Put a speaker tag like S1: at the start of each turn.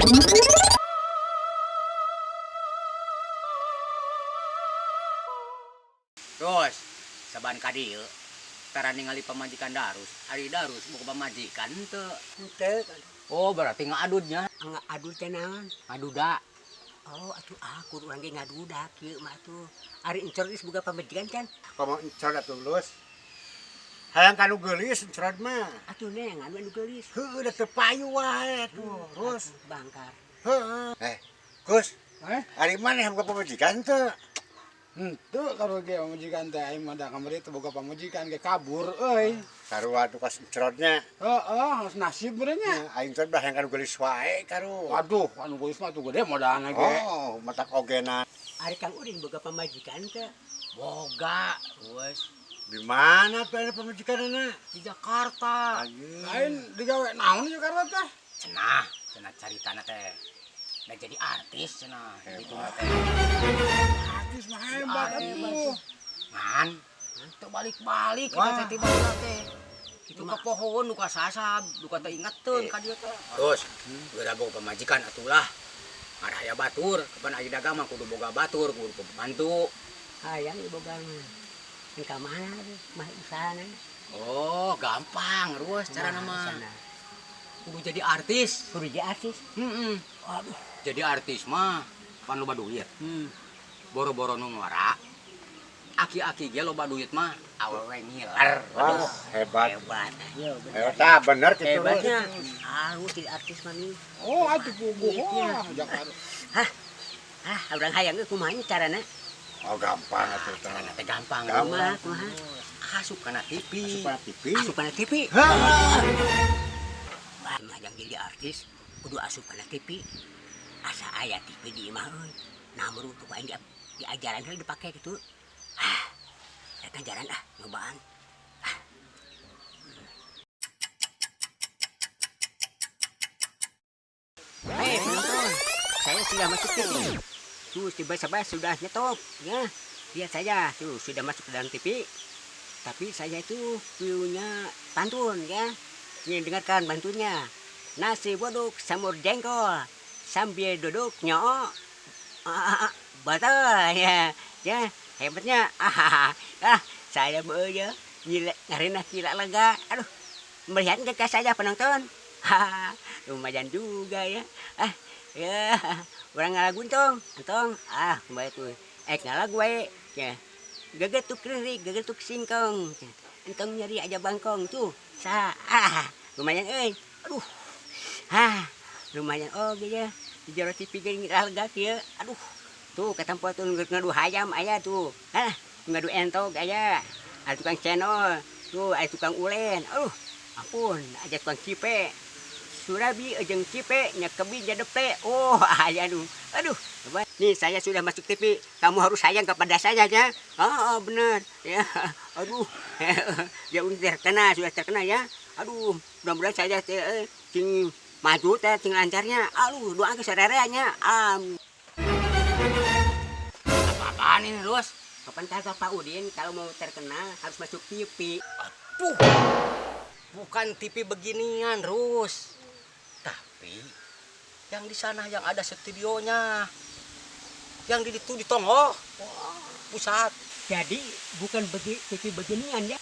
S1: Terus, saban ka dieu tara ningali pamajikan Darus. Ari Darus buka pamajikan teu.
S2: Henteu.
S1: Oh, berarti ngaadudnya.
S2: Adu teh naon?
S1: Ngaduda.
S2: Oh, atuh aku urang ge ngadudak kieu mah tuh. Ari encor geus boga pamajikan can?
S3: Komo encor atuh Lus. Hayang kanu geulis encor mah.
S2: Atuh neng anu geulis.
S3: Heueuh da teu payu wae tuh. Terus
S2: Bangkar.
S3: heueuh. Gus, ari maneh boga pamajikan teu?
S4: Henteu kalau ge pamajikan teh aing mah da kamari teh boga pamajikan ge kabur euy.
S3: Sarua tuh kas encornya.
S4: Heeh, geus nasib benernya.
S3: Aing teh bah hayang kanu geulis wae karu.
S4: Waduh, anu geus mah tuh gede modalna ge.
S3: Oh, matak ogena.
S2: Ari Kang Udin boga pamajikan teh.
S1: Boga, wes
S3: Di mana tuh ada pamajikanana?
S1: di Jakarta.
S4: Lain digawe naon di Jakarta teh?
S1: Cenah caritana teh. Da jadi artis cenah gitu teh.
S4: Artis mah hebat atuh.
S1: Man, teu balik-balik kita teh tiba teh. Kitu ka pohon nu ka sasab, nu ka teu ingetkeun ka dieu teh. Terus, geura boga pamajikan atulah. Ada aya batur, kapan aya dagang mah kudu boga batur, kudu pembantu.
S2: Hayang boga yang ka mana mah usahana.
S1: Oh, gampang, ruas cara nama. Kudu jadi artis.
S2: Kudu jadi artis.
S1: Aduh, jadi artis mah pan loba duit. Boro-boro nu ngora. Aki-aki ge loba duit mah awewe ngiler.
S3: Wah, hebat.
S2: Hebat. Yo
S3: Hebat, bener kitu.
S2: Hebatnya. Harus jadi artis mah nih.
S4: Oh, atuh puguh. Wah, Jakarta.
S2: Urang hayang ge kumaha carana?
S3: Oh, gampang atuh teh.
S1: Carana teh gampang.
S2: Kumaha?
S1: Asup kana TV.
S2: Asup kana TV. Wah, mah yang jadi artis kudu asup kana TV. Asa aya TV di imah euy. Nah, meru tuh aing diajaran heula dipake kitu. Eta jalan nyobaan. Hei penonton, saya sudah masuk TV. Tuh tiba-tiba sudah nyetop, ya. Lihat saja, tuh sudah masuk ke dalam TV. Tapi saya itu punya pantun, ya. Ini dengarkan bantunya. Nasi boduk samur jengkol sambil duduk nyok. Betul, ya. Ya, hebatnya. Saya mau ya. Ngarina gila lega. Aduh, melihat ke saja penonton. Lumayan juga ya. Ya, orang ngalagun tong. Kembali tuh. Ngalagu we. Ya. Gagetuk kiri, gagetuk singkong. Entong nyari aja bangkong tuh. Lumayan euy. Aduh. Lumayan oge ya. Di jero TV ge lega kieu. Aduh. Tuh katampo tuh ngadu hayam aya tuh. Ngadu entog aya. Ada tukang channel. Tuh ada tukang ulen. Ampun, aja tukang cipe. Surabi jeung cipe nya kebi jadepe. Oh, aya aduh. Nih saya sudah masuk TV. Kamu harus sayang kepada saya ya. Benar. Ya. Aduh. Ya udah terkena ya. Aduh, mudah-mudahan saya cing maju teh cing lancarnya. Aduh, doa ke sarereanya.
S1: Apaan ini, Lus?
S2: Kapan kata Pak Udin kalau mau terkenal harus masuk TV.
S1: Aduh. Bukan TV beginian, Rus. Tapi yang di sana yang ada studionya. Yang di itu di Tonggo. Pusat.
S2: Jadi bukan TV beginian ya.